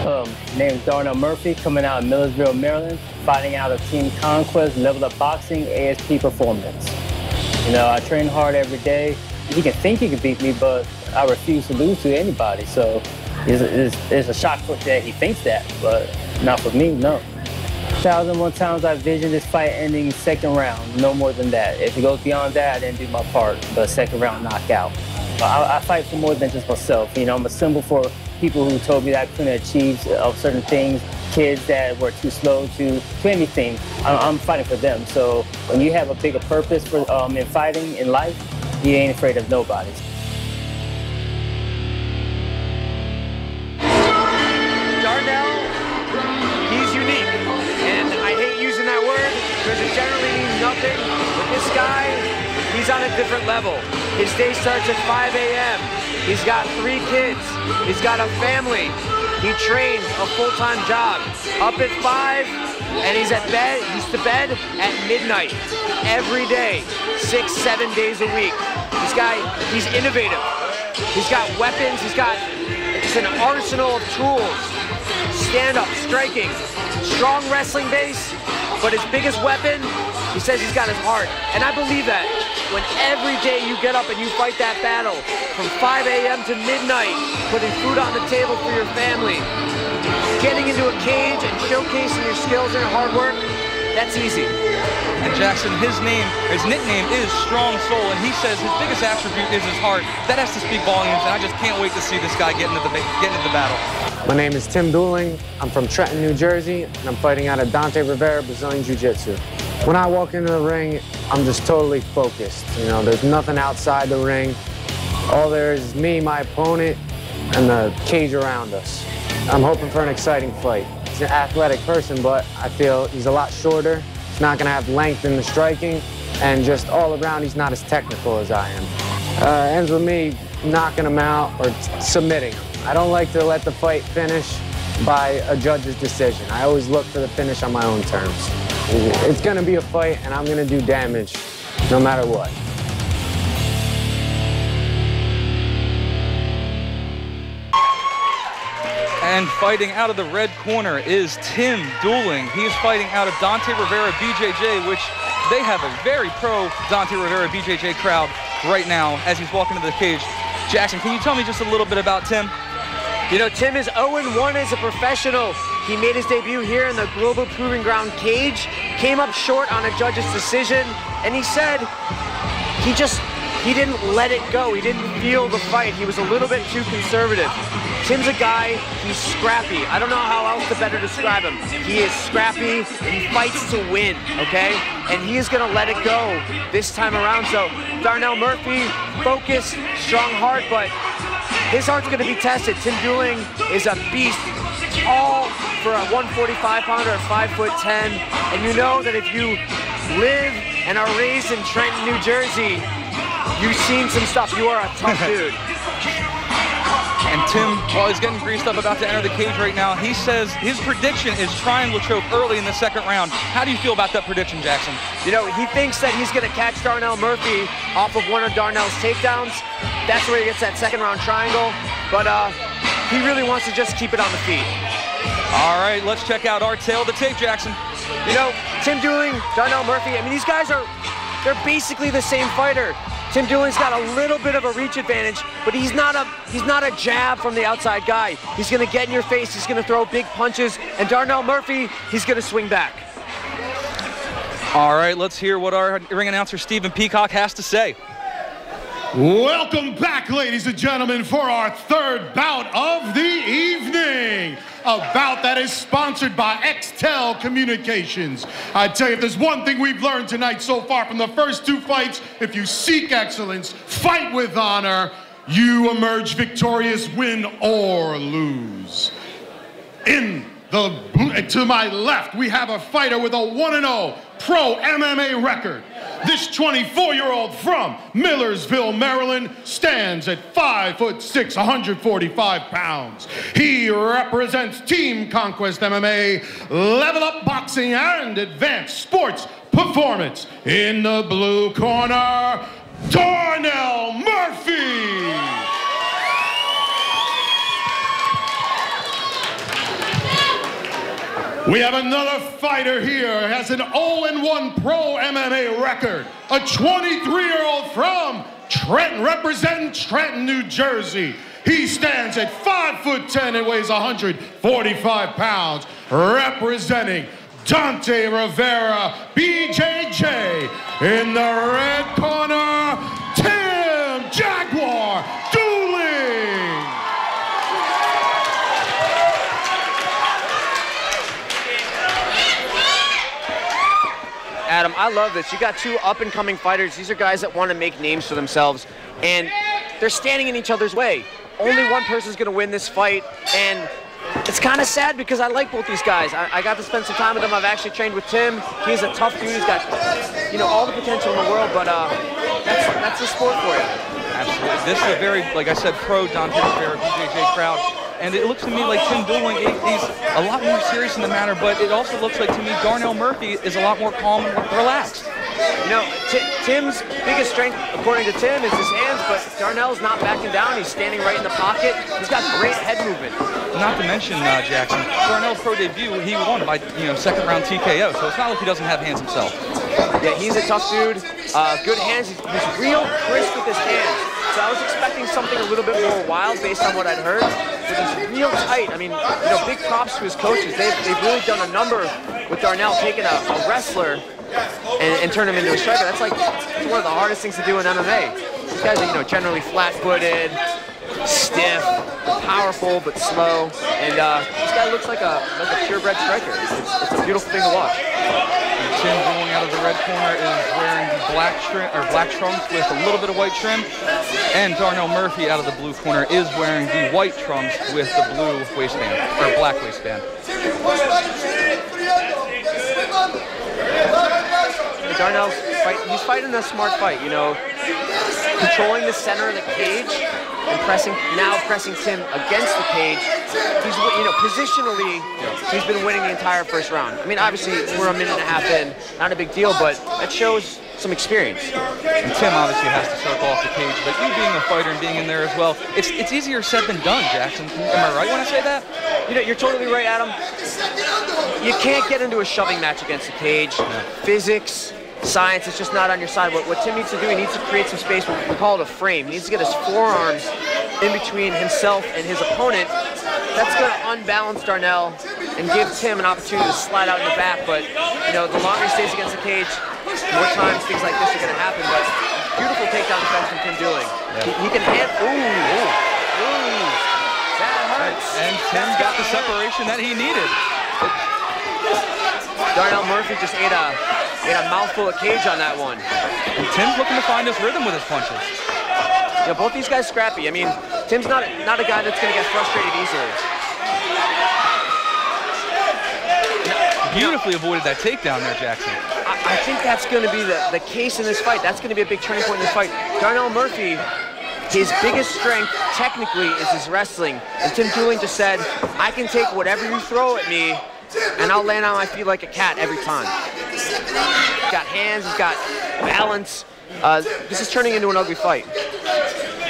Name is Darnell Murphy, coming out of Millersville, Maryland, fighting out of Team Conquest, Level Up Boxing, ASP Performance. You know, I train hard every day. He can think he can beat me, but I refuse to lose to anybody. So it's a shock that he thinks that, but not for me, no. 1,001 times I visioned this fight ending second round, no more than that. If it goes beyond that, I didn't do my part, but second round knockout. I fight for more than just myself. You know, I'm a symbol for people who told me that I couldn't achieve certain things, kids that were too slow to anything. I'm fighting for them. So when you have a bigger purpose for in fighting in life, you ain't afraid of nobody. Darnell, he's unique, and I hate using that word because it generally means nothing, but this guy, he's on a different level. His day starts at 5 a.m. He's got 3 kids. He's got a family. He trains a full-time job. Up at 5, and he's to bed at midnight every day, 6-7 days a week. This guy, he's innovative. He's got weapons. He's got just an arsenal of tools. Stand-up, striking, strong wrestling base, but his biggest weapon, he says he's got his heart. And I believe that. When every day you get up and you fight that battle from 5 a.m. to midnight, putting food on the table for your family, getting into a cage and showcasing your skills and your hard work, that's easy. And Jackson, his nickname is Strong Soul, and he says his biggest attribute is his heart. That has to speak volumes, and I just can't wait to see this guy get into the battle. My name is Tim Dooling. I'm from Trenton, New Jersey, and I'm fighting out of Dante Rivera Brazilian Jiu-Jitsu. When I walk into the ring, I'm just totally focused. You know, there's nothing outside the ring. All there is me, my opponent, and the cage around us. I'm hoping for an exciting fight. He's an athletic person, but I feel he's a lot shorter. He's not going to have length in the striking, and just all around, he's not as technical as I am. Ends with me knocking him out or submitting him. I don't like to let the fight finish by a judge's decision. I always look for the finish on my own terms. It's going to be a fight, and I'm going to do damage no matter what. And fighting out of the red corner is Tim Dooling. He is fighting out of Dante Rivera BJJ, which they have a very pro Dante Rivera BJJ crowd right now as he's walking into the cage. Jackson, can you tell me just a little bit about Tim? You know, Tim is 0-1 as a professional. He made his debut here in the Global Proving Ground cage, came up short on a judge's decision, and he said he didn't let it go. He didn't feel the fight. He was a little bit too conservative. Tim's a guy, he's scrappy. I don't know how else to better describe him. He is scrappy, he fights to win, okay? And he is gonna let it go this time around. So Darnell Murphy, focused, strong heart, but his heart's gonna be tested. Tim Dooling is a beast, all for a 145-pounder at 5'10". And you know that if you live and are raised in Trenton, New Jersey, you've seen some stuff. You are a tough dude. And Tim, while he's getting greased up, about to enter the cage right now, he says his prediction is triangle choke early in the second round. How do you feel about that prediction, Jackson? You know, he thinks that he's going to catch Darnell Murphy off of one of Darnell's takedowns. That's where he gets that second round triangle. But he really wants to just keep it on the feet. All right, let's check out our tail of the tape, Jackson. You know, Tim Dooling, Darnell Murphy, I mean, these guys they're basically the same fighter. Tim Dooling's got a little bit of a reach advantage, but he's not a jab from the outside guy. He's gonna get in your face, he's gonna throw big punches, and Darnell Murphy, he's gonna swing back. All right, let's hear what our ring announcer, Stephen Peacock, has to say. Welcome back, ladies and gentlemen, for our third bout of the evening. A bout that is sponsored by Xtel Communications. I tell you, if there's one thing we've learned tonight so far from the first 2 fights, if you seek excellence, fight with honor, you emerge victorious, win or lose. To my left, we have a fighter with a 1-0 pro MMA record. This 24-year-old from Millersville, Maryland, stands at 5'6", 145 pounds. He represents Team Conquest MMA, Level Up Boxing, and Advanced Sports Performance. In the blue corner, Darnell Murphy. 1, We have another fighter here who has an 0-1 pro MMA record. A 23-year-old from Trenton, representing Trenton, New Jersey. He stands at 5'10" and weighs 145 pounds, representing Dante Rivera, BJJ. In the red corner, Tim Jaguar Dooling. Adam, I love this. You got two up-and-coming fighters. These are guys that want to make names for themselves, and they're standing in each other's way. Only one person's going to win this fight, and it's kind of sad because I like both these guys. I got to spend some time with them. I've actually trained with Tim. He's a tough dude. He's got, you know, all the potential in the world, but that's the sport for you. Absolutely. This is a very, like I said, pro Dante Rivera BJJ crowd. And it looks to me like Tim Dooling, he's a lot more serious in the matter, but it also looks like to me Darnell Murphy is a lot more calm and relaxed. You know, Tim's biggest strength, according to Tim, is his hands, but Darnell's not backing down. He's standing right in the pocket. He's got great head movement. Not to mention, Jackson, Darnell's pro debut, he won by, second round TKO, so it's not like he doesn't have hands himself. Yeah, he's a tough dude. Good hands. He's real crisp with his hands. So I was expecting something a little bit more wild based on what I'd heard, but he's real tight. I mean, big props to his coaches. They've really done a number with Darnell, taking a wrestler and turn him into a striker. That's like one of the hardest things to do in MMA. These guys are, generally flat-footed, stiff, powerful but slow, and this guy looks like a purebred striker. It's a beautiful thing to watch. Tim Dooling out of the red corner is wearing the black trunks with a little bit of white trim, and Darnell Murphy out of the blue corner is wearing the white trunks with the blue waistband, or black waistband. Darnell's he's fighting a smart fight, controlling the center of the cage and pressing Tim against the cage. He's, positionally, he's been winning the entire first round. I mean, obviously, we're a minute and a half in, not a big deal, but that shows some experience. And Tim obviously has to circle off the cage, but you being a fighter and being in there as well, it's easier said than done, Jackson. Am I right when I say that? You're totally right, Adam. You can't get into a shoving match against the cage. Physics, science, it's just not on your side. What Tim needs to do, he needs to create some space. We call it a frame. He needs to get his forearms in between himself and his opponent. That's going to unbalance Darnell and give Tim an opportunity to slide out in the back. But, the longer he stays against the cage, more times things like this are going to happen. But beautiful takedown defense from Tim Dooling. Yeah. He can handle. Ooh. That hurts. And Tim got the separation that he needed. Darnell Murphy just ate a mouthful of cage on that one. And Tim's looking to find his rhythm with his punches. Both these guys scrappy. I mean, Tim's not a guy that's going to get frustrated easily. Beautifully avoided that takedown there, Jackson. I think that's going to be the case in this fight. That's going to be a big turning point in this fight. Darnell Murphy, his biggest strength technically is his wrestling. And Tim Dooling just said, I can take whatever you throw at me and I'll land on my feet like a cat every time. He's got hands, he's got balance. This is turning into an ugly fight.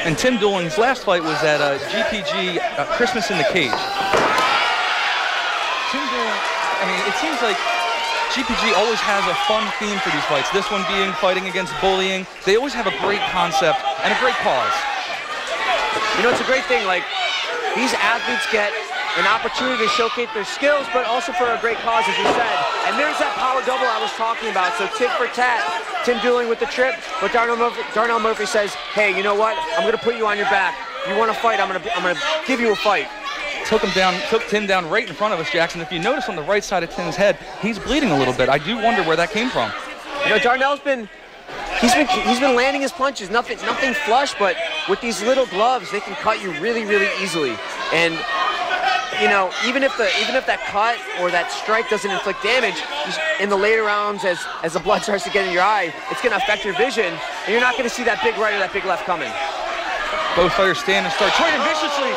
And Tim Dooling's last fight was at GPG Christmas in the Cage. Tim Dooling, it seems like GPG always has a fun theme for these fights. This one being fighting against bullying. They always have a great concept and a great cause. It's a great thing. Like, these athletes get an opportunity to showcase their skills, but also for a great cause, as you said. And there's that power double I was talking about. So tit for tat, Tim Dooling with the trip, but Darnell Murphy says, hey, you know what? I'm going to put you on your back. You want to fight? I'm going to give you a fight. Took Tim down right in front of us, Jackson. If you notice on the right side of Tim's head, he's bleeding a little bit. I do wonder where that came from. Darnell's been landing his punches, nothing flush, but with these little gloves, they can cut you really, really easily. And even if that cut or that strike doesn't inflict damage, in the later rounds, as the blood starts to get in your eye, it's going to affect your vision, and you're not going to see that big right or that big left coming. Both fighters stand and start training viciously.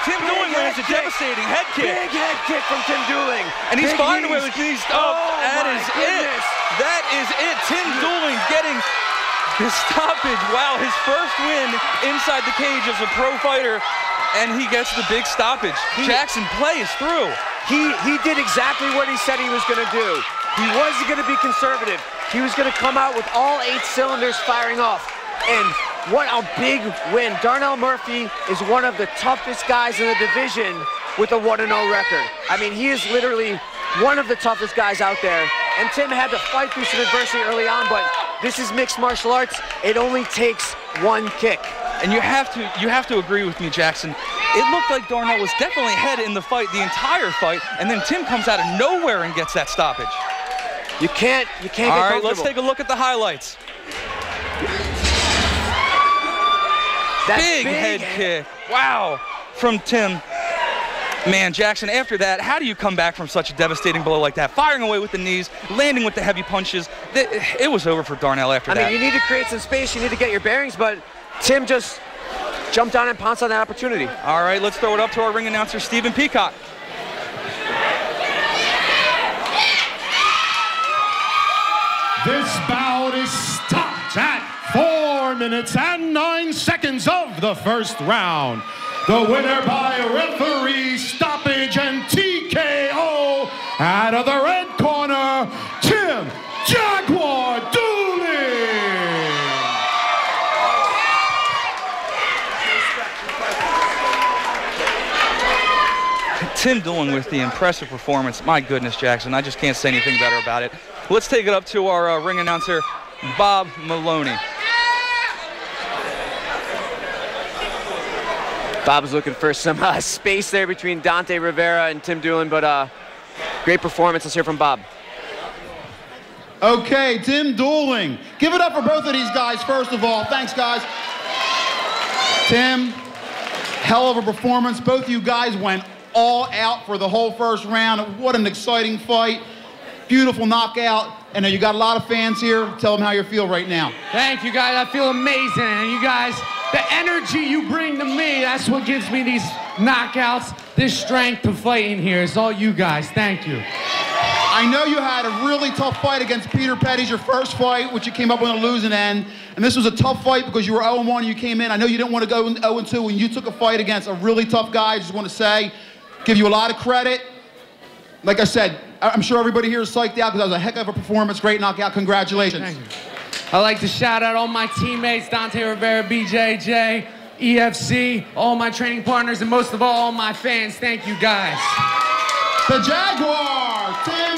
Tim Dooling lands a devastating head kick. Big head kick from Tim Dooling. And he's finding where he's. That is it. That is it. Tim Dooling getting the stoppage. Wow, his first win inside the cage as a pro fighter. And he gets the big stoppage. Jackson plays through. He did exactly what he said he was going to do. He wasn't going to be conservative. He was going to come out with all 8 cylinders firing off. And what a big win. Darnell Murphy is one of the toughest guys in the division with a 1-0 record. I mean, he is literally one of the toughest guys out there. And Tim had to fight through some adversity early on, but this is mixed martial arts. It only takes 1 kick. And you have to agree with me, Jackson. It looked like Darnell was definitely ahead in the fight, the entire fight, and then Tim comes out of nowhere and gets that stoppage. You can't get comfortable. All right, let's take a look at the highlights. Big head kick. Wow, from Tim. Man, Jackson, after that, how do you come back from such a devastating blow like that? Firing away with the knees, landing with the heavy punches. It was over for Darnell after that. I mean, you need to create some space. You need to get your bearings, but Tim just jumped on and pounced on that opportunity. All right, let's throw it up to our ring announcer, Stephen Peacock. This bout is stopped at 4 minutes and 9 seconds of the first round. The winner by referee stoppage and TKO out of the red corner, Tim Jaguar Dooling. Tim Dooling with the impressive performance. My goodness, Jackson, I just can't say anything better about it. Let's take it up to our ring announcer, Bob Maloney. Bob's looking for some space there between Dante Rivera and Tim Dooling, but great performance. Let's hear from Bob. Okay, Tim Dooling. Give it up for both of these guys, first of all. Thanks, guys. Tim, hell of a performance. Both of you guys went all out for the whole first round. What an exciting fight. Beautiful knockout. And you got a lot of fans here. Tell them how you feel right now. Thank you, guys. I feel amazing. And you guys, the energy you bring to me, that's what gives me these knockouts, this strength to fight in here. It's all you guys. Thank you. I know you had a really tough fight against Peter Petty's your first fight, which you came up on a losing end. And this was a tough fight because you were 0-1 and you came in. I know you didn't want to go 0-2 when you took a fight against a really tough guy. I just want to say, give you a lot of credit. Like I said, I'm sure everybody here is psyched out because that was a heck of a performance. Great knockout. Congratulations. Thank you. I'd like to shout out all my teammates, Dante Rivera, BJJ, EFC, all my training partners, and most of all my fans. Thank you, guys. The Jaguar, Tim